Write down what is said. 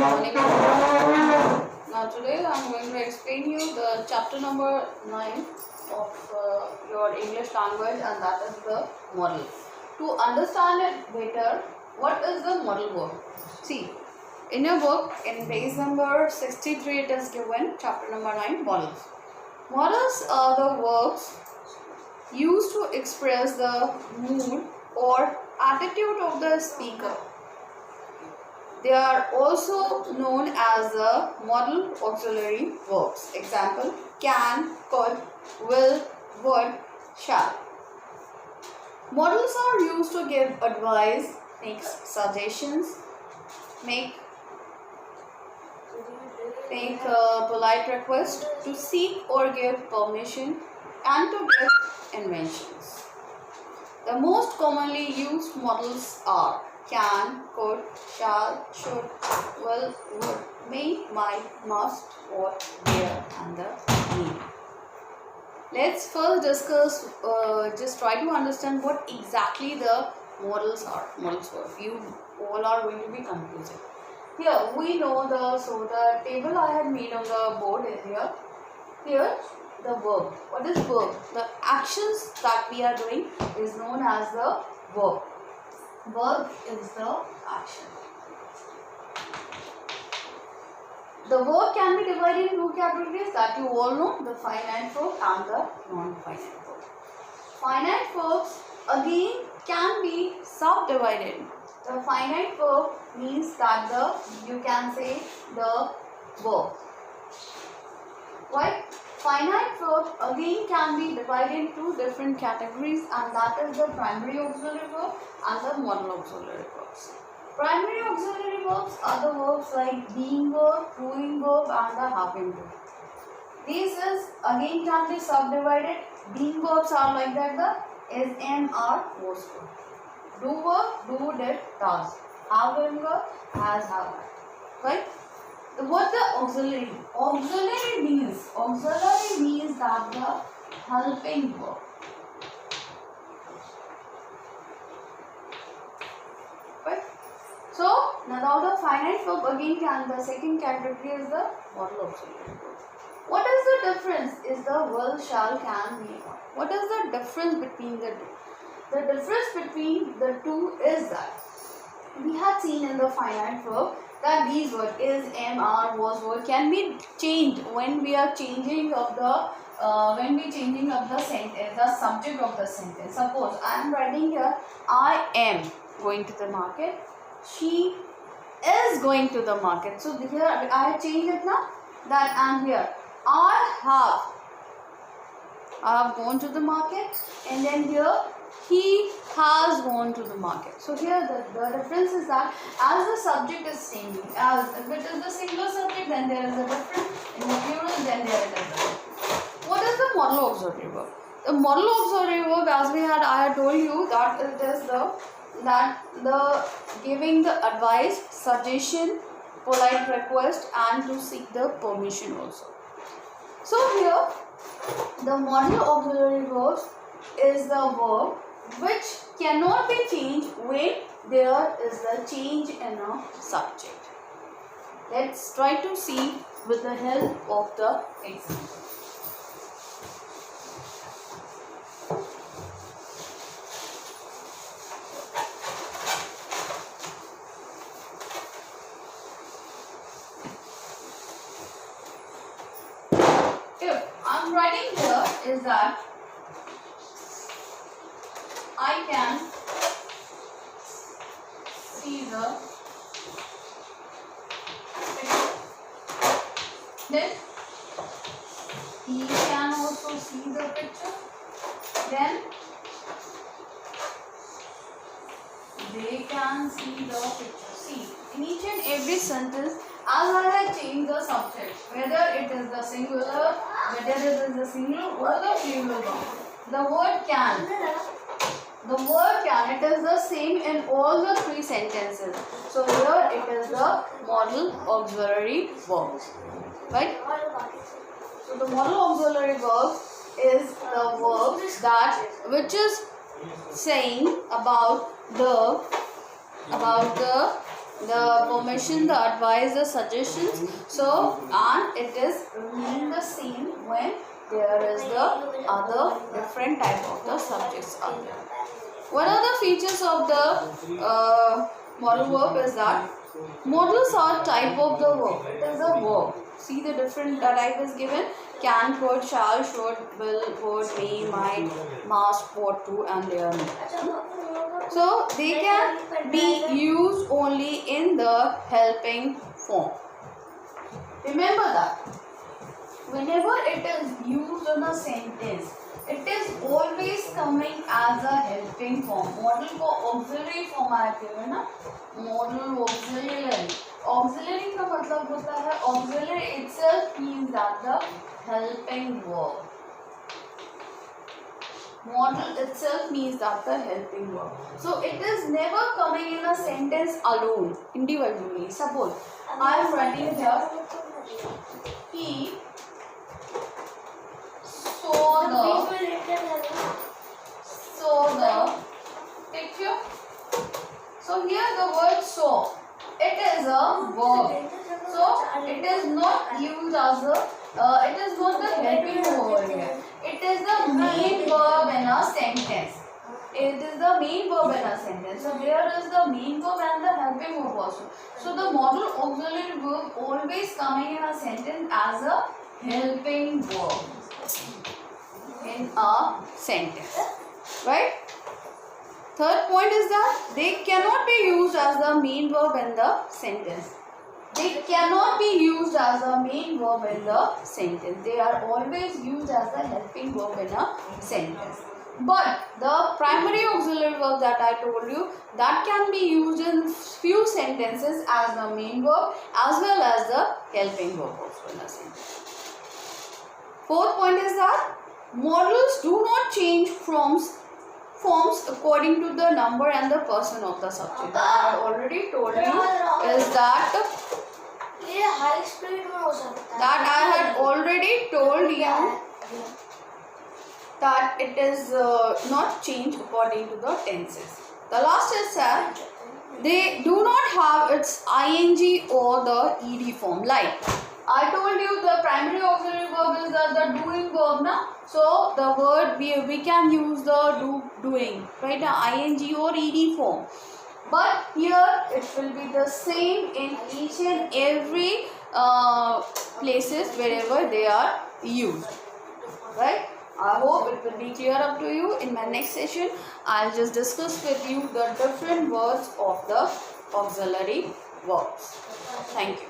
morning, everyone. Now today I am going to explain you the chapter number 9 of your English language, and that is the model. To understand it better, what is the model verb? See, in your book, in page number 63, it is given chapter number 9, models. Models are the verbs used to express the mood or attitude of the speaker. They are also known as the modal auxiliary verbs. Example: can, could, will, would, shall. Modals are used to give advice, make suggestions, make a polite request, to seek or give permission, and to give inventions. The most commonly used modals are can, could, shall, should, will, would, may, might, must, ought, dare, and the need. Let's first discuss, just try to understand what exactly the modals are. Modals for you all are going to be confusing. Here we know the table I had made on the board is here. Here the verb. What is verb? The actions that we are doing is known as the verb. Verb is the action. The verb can be divided in two categories that you all know: the finite verb and the non-finite verb. Finite verbs again can be subdivided. The finite verb means that you can say the verb. Right? Finite verb again can be divided into different categories, and that is the primary auxiliary verb and the modal auxiliary verbs. Primary auxiliary verbs are the verbs like being verb, doing verb, and the having verb. These is again can be subdivided. Being verbs are like that: the is, am, are, was verb. Do verb, do, did, does. Having verb, has, have, had. Right? What the auxiliary? Auxiliary means that the helping verb. Right? So now the finite verb again the second category is the modal auxiliary verb. What is the difference? Is the will, shall, can, may, ought. What is the difference between the two? The difference between the two is that we had seen in the finite verb that these words is, am, are, was, were can be changed when we are changing of the sentence, the subject of the sentence. Suppose I am writing here, I am going to the market. She is going to the market. So here I have changed it now. That and here I have gone to the market, and then here he has gone to the market. So here the difference is that as the subject is changing, as if it is the singular subject, then there is a difference. In the plural, then there is a difference. What is the modal auxiliary verb? The modal auxiliary verb, as I had told you, that it is the giving the advice, suggestion, polite request, and to seek the permission also. So here the modal auxiliary verb is the verb which cannot be changed when there is the change in a subject. Let's try to see with the help of the example. If I am writing here is that I can see the picture. Then he can also see the picture. Then they can see the picture. See, in each and every sentence, as I have changed the subject, whether it is the singular, whether it is the singular or the plural one. The word can. It is the same in all the three sentences. So here it is the modal auxiliary verb. Right? So the modal auxiliary verb is the verb which is saying about the the permission, the advice, the suggestions. So, and it is remain the same when there is the other different type of the subjects are there. What are the features of the modal verb is that modals are type of the verb. It is a verb. See the different type is given: can, could, shall, should, will, would, may, might, must, ought to, and they are not. So they can be used only in the helping form. Remember that whenever it is used in a sentence, it is always coming as a helping form. Modal को auxiliary form आया है ना, modal auxiliary. Auxiliary का मतलब होता है, auxiliary itself means that the helping verb. Modal itself means that the helping verb. So it is never coming in a sentence alone, individually. Suppose I am writing here, he saw the picture. So here the word saw, it is a verb. So it is not used as a it is not the helping verb over here. It is the main verb in a sentence. It is the main verb in a sentence. So there is the main verb and the helping verb also. So the modal auxiliary verb always coming in a sentence as a helping verb in a sentence, right? Third point is that they cannot be used as the main verb in the sentence. They cannot be used as a main verb in the sentence. They are always used as a helping verb in a sentence. But the primary auxiliary verb that I told you, that can be used in few sentences as the main verb as well as the helping verb also in a sentence. Fourth point is that modals do not change forms according to the number and the person of the subject. That I have already told you is that I had already told you that it is not changed according to the tenses. The last is that they do not have its ing or the ed form. Like I told you, the primary auxiliary verb is the doing verb, na? So the word we can use the doing, right? ing or ed form. But here it will be the same in each and every places wherever they are used, right? I hope it will be clear up to you. In my next session, I'll just discuss with you the different words of the auxiliary verbs. Thank you.